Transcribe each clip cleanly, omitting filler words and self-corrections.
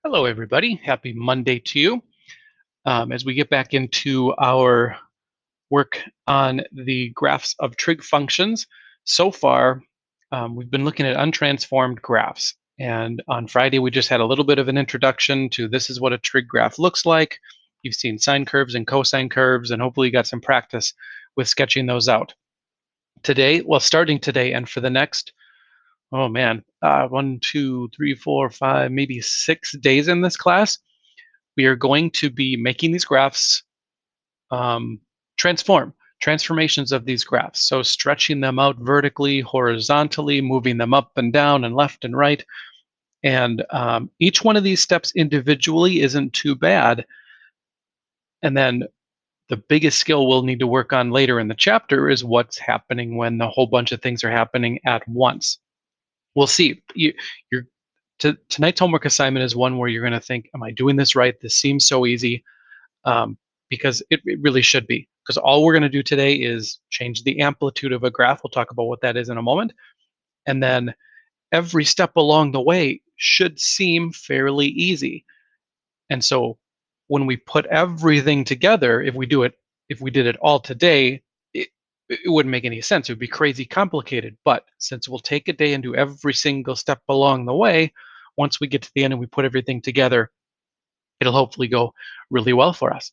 Hello, everybody. Happy Monday to you. As we get back into our work on the graphs of trig functions, so far we've been looking at untransformed graphs. And on Friday, we just had a little bit of an introduction to this is what a trig graph looks like. You've seen sine curves and cosine curves, and hopefully you got some practice with sketching those out. Today, well, starting today and for the next, oh man, 1, 2, 3, 4, 5, maybe 6 days in this class, we are going to be making these graphs um, transformations of these graphs. So stretching them out vertically, horizontally, moving them up and down and left and right. And each one of these steps individually isn't too bad. And then the biggest skill we'll need to work on later in the chapter is what's happening when the whole bunch of things are happening at once. We'll see. Tonight's homework assignment is one where you're going to think, am I doing this right? This seems so easy. Because it really should be. Because all we're going to do today is change the amplitude of a graph. We'll talk about what that is in a moment. And then every step along the way should seem fairly easy. And so when we put everything together, if we did it all today, it wouldn't make any sense. It would be crazy complicated. But since we'll take a day and do every single step along the way, once we get to the end and we put everything together, it'll hopefully go really well for us.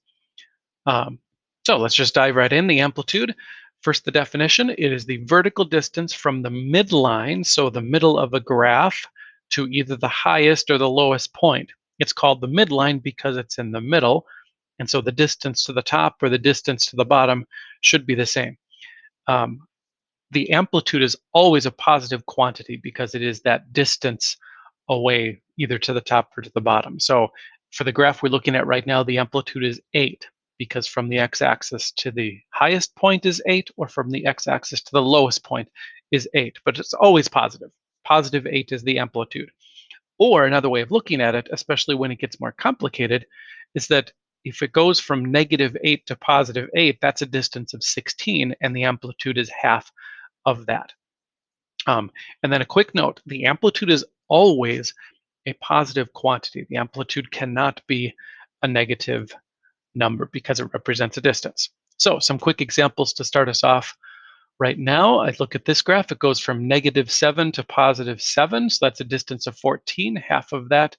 So let's just dive right in. The amplitude, first the definition, it is the vertical distance from the midline, so the middle of a graph, to either the highest or the lowest point. It's called the midline because it's in the middle, and so the distance to the top or the distance to the bottom should be the same. The amplitude is always a positive quantity because it is that distance away either to the top or to the bottom. So for the graph we're looking at right now, the amplitude is 8 because from the x-axis to the highest point is 8, or from the x-axis to the lowest point is 8, but it's always positive. Positive 8 is the amplitude. Or another way of looking at it, especially when it gets more complicated, is that if it goes from -8 to +8, that's a distance of 16, and the amplitude is half of that. And then a quick note, the amplitude is always a positive quantity. The amplitude cannot be a negative number because it represents a distance. So some quick examples to start us off. Right now, I look at this graph, it goes from -7 to +7, so that's a distance of 14. Half of that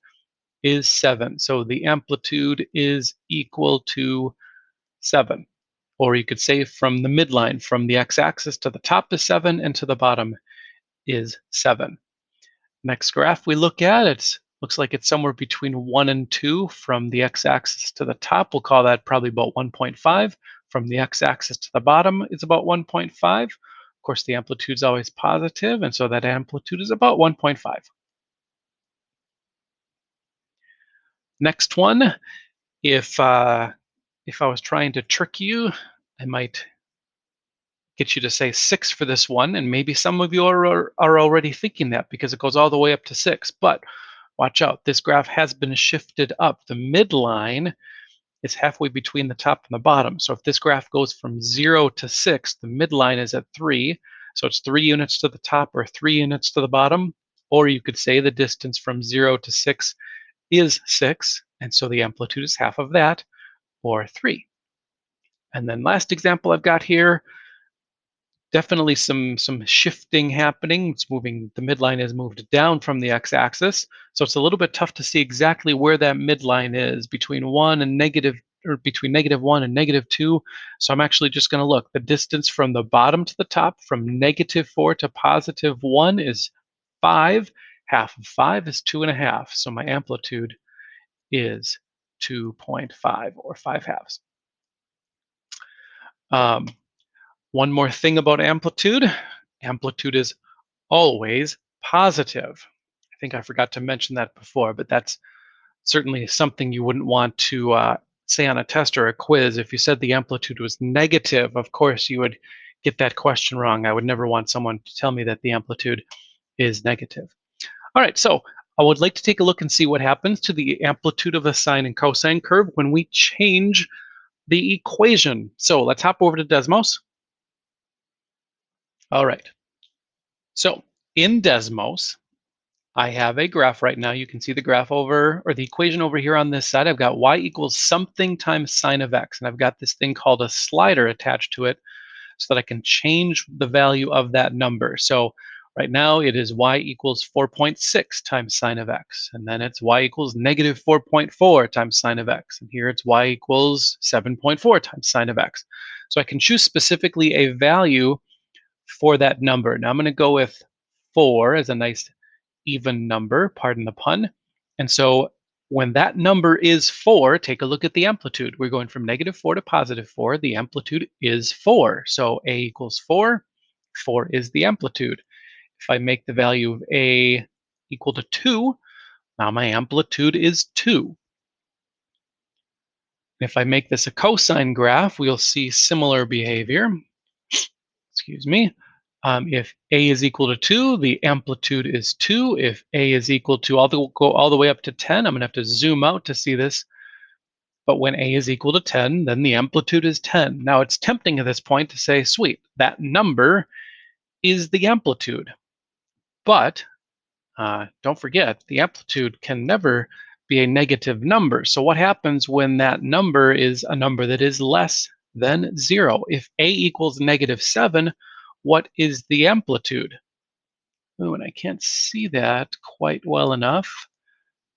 is 7. So the amplitude is equal to 7. Or you could say from the midline, from the x-axis to the top is 7 and to the bottom is 7. Next graph we look at, it looks like it's somewhere between 1 and 2 from the x-axis to the top. We'll call that probably about 1.5. From the x-axis to the bottom is about 1.5. Of course, the amplitude is always positive, and so that amplitude is about 1.5. Next one, if I was trying to trick you, I might get you to say 6 for this one, and maybe some of you are already thinking that because it goes all the way up to 6. But watch out, this graph has been shifted up. The midline is halfway between the top and the bottom. So if this graph goes from 0 to 6, the midline is at 3. So it's 3 units to the top or 3 units to the bottom. Or you could say the distance from 0 to 6 is 6, and so the amplitude is half of that, or 3. And then last example I've got here, definitely some shifting happening. It's moving, the midline is moved down from the x-axis, so it's a little bit tough to see exactly where that midline is between 1 and negative, or between -1 and -2. So I'm actually just going to look. The distance from the bottom to the top, from -4 to +1, is 5. Half of 5 is 2.5. So my amplitude is 2.5, or 5 halves. Um, One more thing about amplitude. Amplitude is always positive. I think I forgot to mention that before, but that's certainly something you wouldn't want to say on a test or a quiz. If you said the amplitude was negative, of course you would get that question wrong. I would never want someone to tell me that the amplitude is negative. All right, so I would like to take a look and see what happens to the amplitude of a sine and cosine curve when we change the equation. So let's hop over to Desmos. All right. So in Desmos, I have a graph right now. You can see the graph over, or the equation over here on this side. I've got y equals something times sine of x, and I've got this thing called a slider attached to it so that I can change the value of that number. So right now it is y equals 4.6 times sine of x, and then it's y equals negative 4.4 times sine of x, and here it's y equals 7.4 times sine of x. So I can choose specifically a value for that number. Now I'm going to go with 4 as a nice even number, pardon the pun. And so when that number is 4, take a look at the amplitude. We're going from -4 to +4. The amplitude is 4. So A equals 4. 4 is the amplitude. If I make the value of A equal to 2, now my amplitude is 2. If I make this a cosine graph, we'll see similar behavior. Excuse me. If A is equal to 2, the amplitude is 2. If A is equal to, go all the way up to 10, I'm going to have to zoom out to see this. But when A is equal to 10, then the amplitude is 10. Now it's tempting at this point to say, sweet, that number is the amplitude. But don't forget, the amplitude can never be a negative number. So what happens when that number is a number that is less than 0? If A equals -7, what is the amplitude? Oh, and I can't see that quite well enough.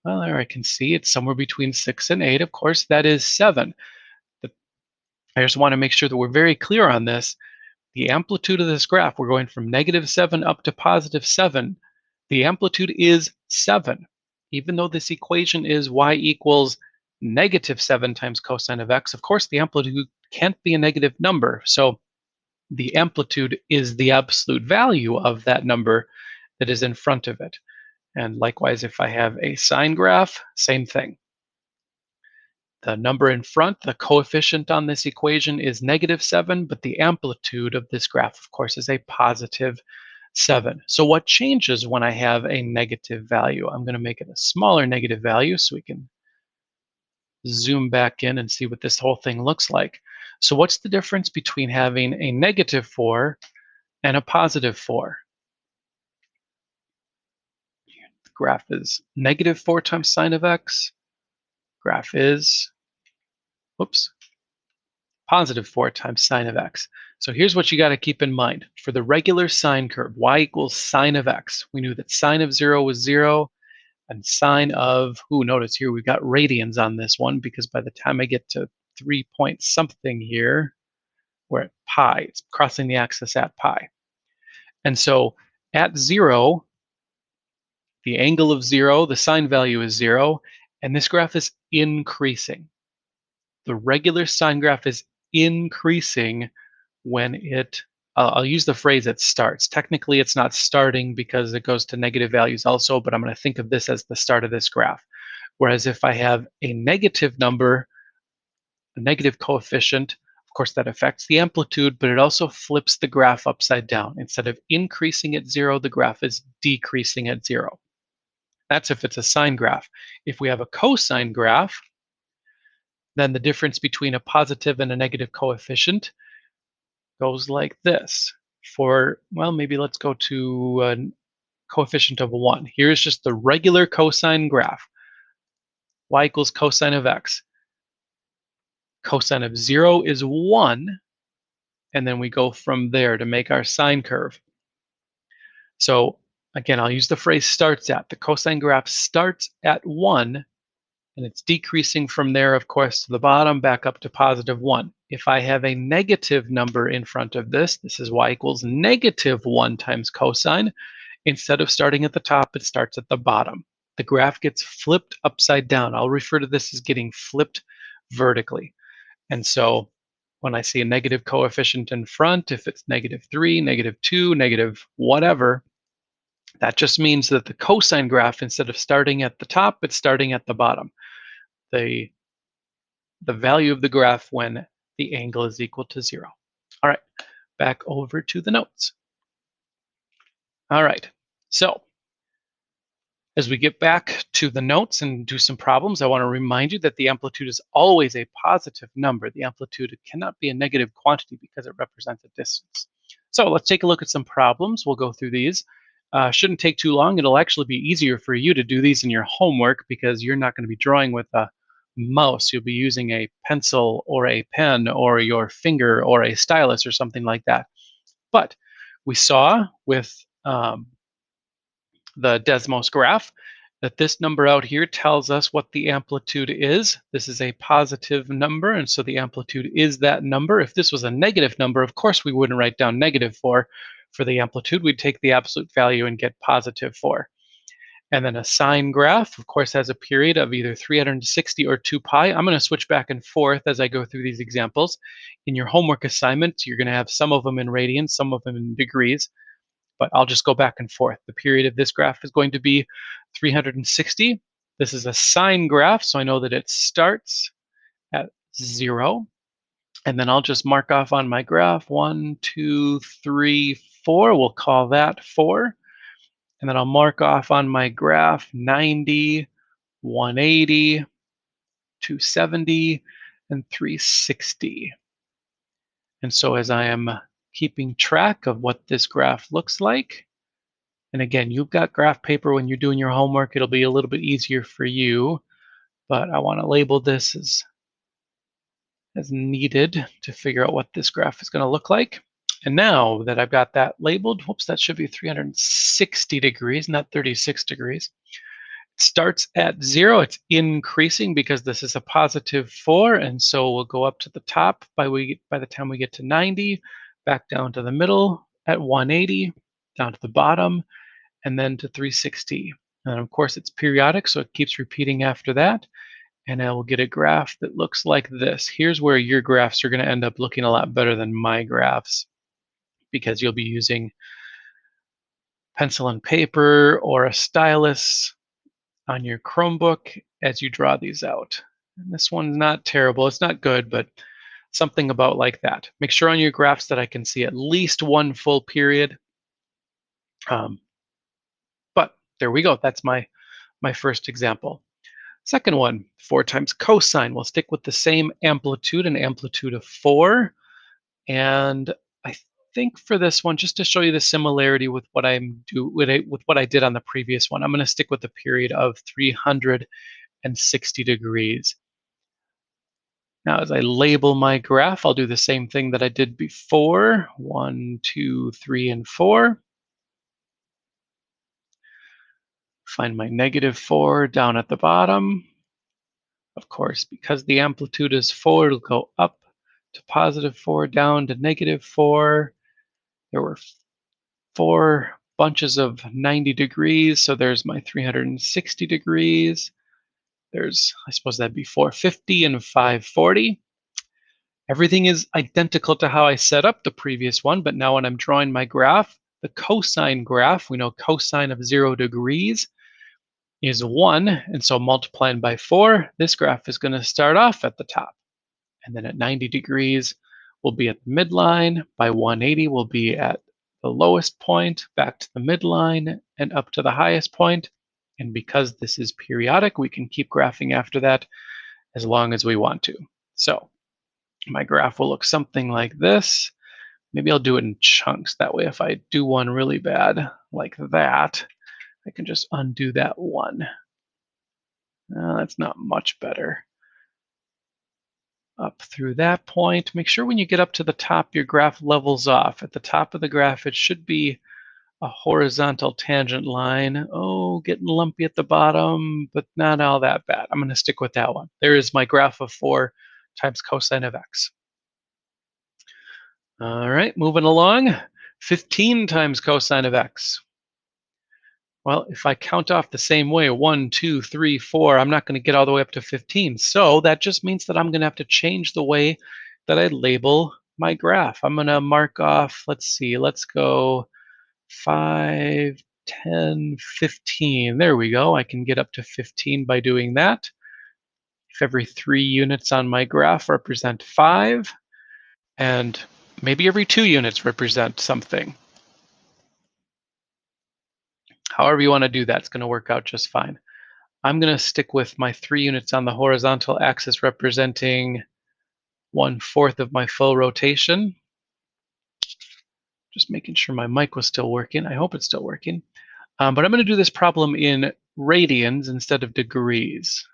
Well, there I can see it's somewhere between 6 and 8. Of course, that is 7. But I just want to make sure that we're very clear on this. The amplitude of this graph, we're going from -7 up to +7. The amplitude is 7. Even though this equation is y equals -7 times cosine of x, of course, the amplitude can't be a negative number. So the amplitude is the absolute value of that number that is in front of it. And likewise, if I have a sine graph, same thing. The number in front, the coefficient on this equation is -7, but the amplitude of this graph, of course, is a +7. So what changes when I have a negative value? I'm going to make it a smaller negative value so we can zoom back in and see what this whole thing looks like. So what's the difference between having a -4 and a +4? The graph is -4 times sine of x. Graph is, whoops, +4 times sine of x. So here's what you got to keep in mind. For the regular sine curve, y equals sine of x. We knew that sine of 0 was 0, and sine of, notice here we've got radians on this one, because by the time I get to 3 point something here, we're at pi. It's crossing the axis at pi. And so at 0, the angle of 0, the sine value is 0, and this graph is increasing. The regular sine graph is increasing when I'll use the phrase it starts. Technically, it's not starting because it goes to negative values also, but I'm going to think of this as the start of this graph. Whereas if I have a negative number, a negative coefficient, of course, that affects the amplitude, but it also flips the graph upside down. Instead of increasing at 0, the graph is decreasing at 0. That's if it's a sine graph. If we have a cosine graph, then the difference between a positive and a negative coefficient goes like this. For, well, maybe let's go to a coefficient of 1. Here's just the regular cosine graph. Y equals cosine of x. Cosine of 0 is 1, and then we go from there to make our sine curve. So again, I'll use the phrase starts at. The cosine graph starts at 1, and it's decreasing from there, of course, to the bottom, back up to +1. If I have a negative number in front of this is y equals -1 times cosine. Instead of starting at the top, it starts at the bottom. The graph gets flipped upside down. I'll refer to this as getting flipped vertically. And so when I see a negative coefficient in front, if it's -3, -2, negative whatever, that just means that the cosine graph, instead of starting at the top, it's starting at the bottom. The value of the graph when the angle is equal to 0. All right, back over to the notes. All right, so as we get back to the notes and do some problems, I want to remind you that the amplitude is always a positive number. The amplitude cannot be a negative quantity because it represents a distance. So let's take a look at some problems. We'll go through these. Shouldn't take too long. It'll actually be easier for you to do these in your homework because you're not going to be drawing with a mouse. You'll be using a pencil or a pen or your finger or a stylus or something like that. But we saw with the Desmos graph that this number out here tells us what the amplitude is. This is a positive number, and so the amplitude is that number. If this was a negative number, of course we wouldn't write down -4 for the amplitude. We'd take the absolute value and get +4. And then a sine graph, of course, has a period of either 360 or 2 pi. I'm going to switch back and forth as I go through these examples. In your homework assignment, you're going to have some of them in radians, some of them in degrees, but I'll just go back and forth. The period of this graph is going to be 360. This is a sine graph, so I know that it starts at 0. And then I'll just mark off on my graph 1, 2, 3, 4. We'll call that 4. And then I'll mark off on my graph 90, 180, 270, and 360. And so as I am keeping track of what this graph looks like, and again, you've got graph paper when you're doing your homework, it'll be a little bit easier for you, but I want to label this as needed to figure out what this graph is going to look like. And now that I've got that labeled, whoops, that should be 360 degrees, not 36 degrees. It starts at 0. It's increasing because this is a +4, and so we'll go up to the top by the time we get to 90, back down to the middle at 180, down to the bottom, and then to 360. And of course it's periodic, so it keeps repeating after that. And I will get a graph that looks like this. Here's where your graphs are going to end up looking a lot better than my graphs, because you'll be using pencil and paper or a stylus on your Chromebook as you draw these out. And this one's not terrible. It's not good, but something about like that. Make sure on your graphs that I can see at least one full period. But there we go. That's my first example. Second one, 4 times cosine. We'll stick with the same amplitude, an amplitude of 4. And I think for this one, just to show you the similarity with what with what I did on the previous one, I'm going to stick with the period of 360 degrees. Now, as I label my graph, I'll do the same thing that I did before. 1, 2, 3, and 4. Find my -4 down at the bottom. Of course, because the amplitude is 4, it'll go up to +4, down to -4. There were 4 bunches of 90 degrees, so there's my 360 degrees. There's, I suppose that'd be 450 and 540. Everything is identical to how I set up the previous one, but now when I'm drawing my graph, the cosine graph, we know cosine of 0 degrees is 1, and so multiplying by 4, this graph is going to start off at the top. And then at 90 degrees, we'll be at the midline. By 180, we'll be at the lowest point, back to the midline, and up to the highest point. And because this is periodic, we can keep graphing after that as long as we want to. So my graph will look something like this. Maybe I'll do it in chunks. That way, if I do one really bad like that, I can just undo that one. That's not much better. Up through that point. Make sure when you get up to the top, your graph levels off. At the top of the graph, it should be a horizontal tangent line. Oh, getting lumpy at the bottom, but not all that bad. I'm going to stick with that one. There is my graph of 4 times cosine of x. All right, moving along. 15 times cosine of x. Well, if I count off the same way, 1, 2, 3, 4, I'm not going to get all the way up to 15. So that just means that I'm going to have to change the way that I label my graph. I'm going to mark off, let's see, let's go 5, 10, 15. There we go. I can get up to 15 by doing that. If every 3 units on my graph represent 5, and maybe every 2 units represent something. However you want to do that, it's going to work out just fine. I'm going to stick with my 3 units on the horizontal axis representing 1/4 of my full rotation. Just making sure my mic was still working. I hope it's still working. But I'm going to do this problem in radians instead of degrees.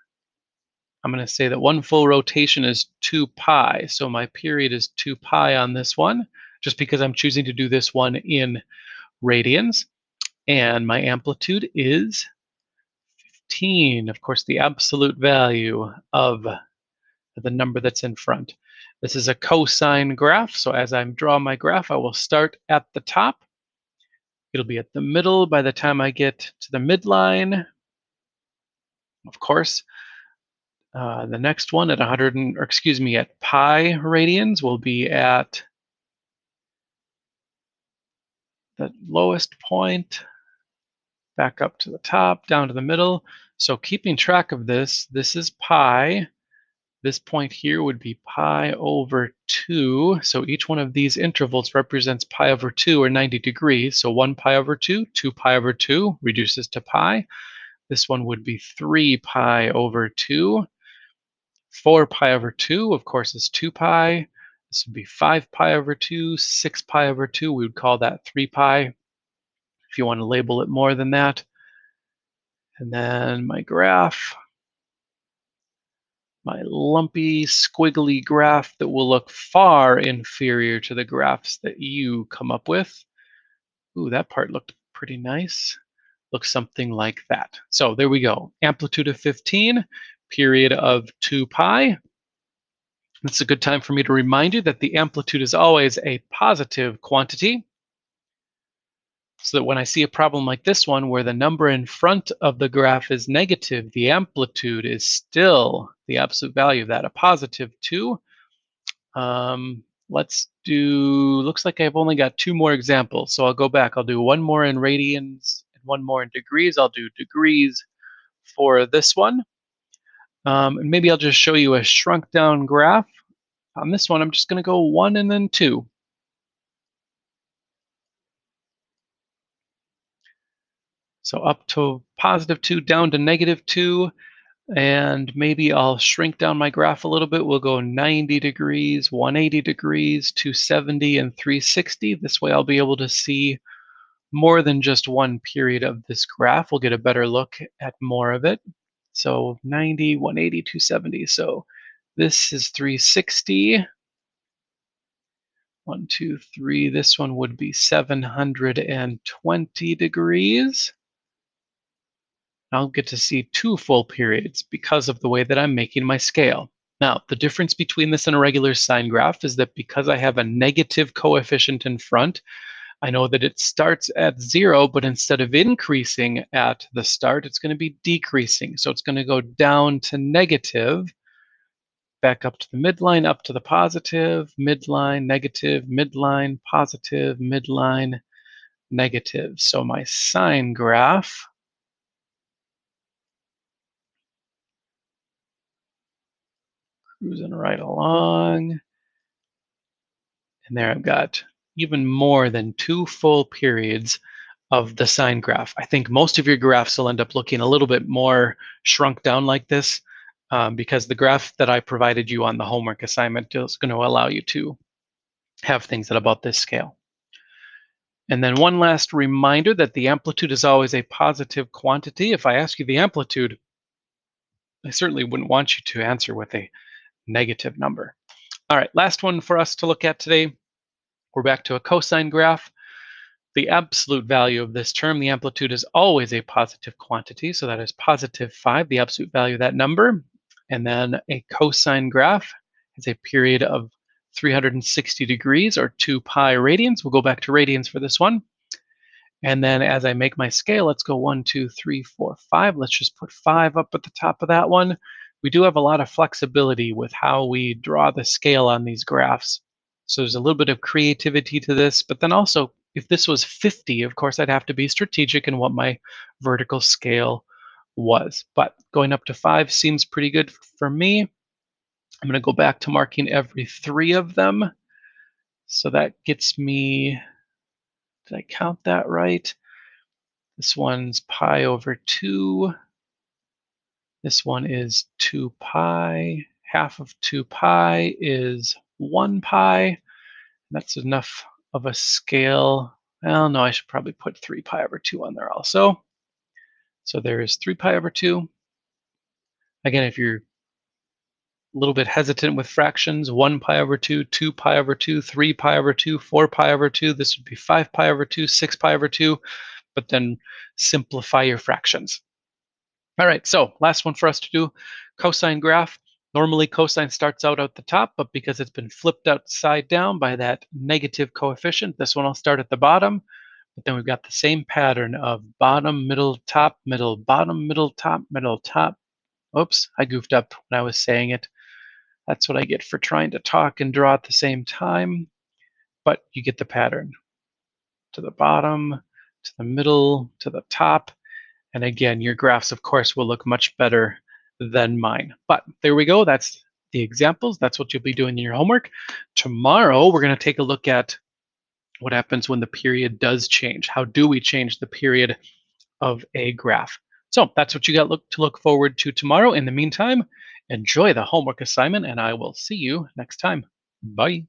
I'm going to say that one full rotation is 2 pi. So my period is 2 pi on this one, just because I'm choosing to do this one in radians. And my amplitude is 15. Of course, the absolute value of the number that's in front. This is a cosine graph. So as I draw my graph, I will start at the top. It'll be at the middle by the time I get to the midline. Of course, the next one at 100, or excuse me, at pi radians will be at the lowest point, back up to the top, down to the middle. So keeping track of this is pi. This point here would be pi over 2. So each one of these intervals represents pi over 2 or 90 degrees. So 1 pi over 2, 2 pi over 2 reduces to pi. This one would be 3 pi over 2. 4 pi over 2, of course, is 2 pi. This would be 5 pi over 2, 6 pi over 2. We would call that 3 pi if you want to label it more than that. And then my graph, my lumpy, squiggly graph that will look far inferior to the graphs that you come up with. Ooh, that part looked pretty nice. Looks something like that. So there we go. Amplitude of 15, period of 2 pi. It's a good time for me to remind you that the amplitude is always a positive quantity. So that when I see a problem like this one where the number in front of the graph is negative, the amplitude is still the absolute value of that, a positive 2. Let's do, looks like I've only got 2 more examples. So I'll go back. I'll do one more in radians and one more in degrees. I'll do degrees for this one. And maybe I'll just show you a shrunk down graph. On this one, I'm just going to go 1 and then 2. So up to positive 2, down to negative 2. And maybe I'll shrink down my graph a little bit. We'll go 90 degrees, 180 degrees, 270, and 360. This way I'll be able to see more than just one period of this graph. We'll get a better look at more of it. So 90, 180, 270. So this is 360. 1, 2, 3. This one would be 720 degrees. I'll get to see 2 full periods because of the way that I'm making my scale. Now, the difference between this and a regular sine graph is that because I have a negative coefficient in front, I know that it starts at 0, but instead of increasing at the start, it's going to be decreasing. So it's going to go down to negative, back up to the midline, up to the positive, midline, negative, midline, positive, midline, negative. So my sine graph cruising right along. And there I've got even more than 2 full periods of the sine graph. I think most of your graphs will end up looking a little bit more shrunk down like this because the graph that I provided you on the homework assignment is going to allow you to have things at about this scale. And then one last reminder that the amplitude is always a positive quantity. If I ask you the amplitude, I certainly wouldn't want you to answer with a negative number. All right, last one for us to look at today. We're back to a cosine graph. The absolute value of this term, the amplitude, is always a positive quantity. So that is positive 5, the absolute value of that number. And then a cosine graph is a period of 360 degrees or 2 pi radians. We'll go back to radians for this one. And then as I make my scale, let's go 1, 2, 3, 4, 5. Let's just put 5 up at the top of that one. We do have a lot of flexibility with how we draw the scale on these graphs. So there's a little bit of creativity to this, but then also if this was 50, of course, I'd have to be strategic in what my vertical scale was. But going up to 5 seems pretty good for me. I'm going to go back to marking every 3 of them. So that gets me, did I count that right? This one's pi over 2. This one is 2 pi. Half of 2 pi is 1 pi. That's enough of a scale. Well, no, I should probably put 3 pi over 2 on there also. So there's 3 pi over 2. Again, if you're a little bit hesitant with fractions, 1 pi over 2, 2 pi over 2, 3 pi over 2, 4 pi over 2. This would be 5 pi over 2, 6 pi over 2, but then simplify your fractions. All right, so last one for us to do, cosine graph. Normally cosine starts out at the top, but because it's been flipped upside down by that negative coefficient, this one will start at the bottom. But then we've got the same pattern of bottom, middle, top, middle, bottom, middle, top, middle, top. Oops, I goofed up when I was saying it. That's what I get for trying to talk and draw at the same time. But you get the pattern. To the bottom, to the middle, to the top. And again, your graphs, of course, will look much better than mine. But there we go. That's the examples. That's what you'll be doing in your homework. Tomorrow, we're going to take a look at what happens when the period does change. How do we change the period of a graph? So that's what you got to look forward to tomorrow. In the meantime, enjoy the homework assignment, and I will see you next time. Bye.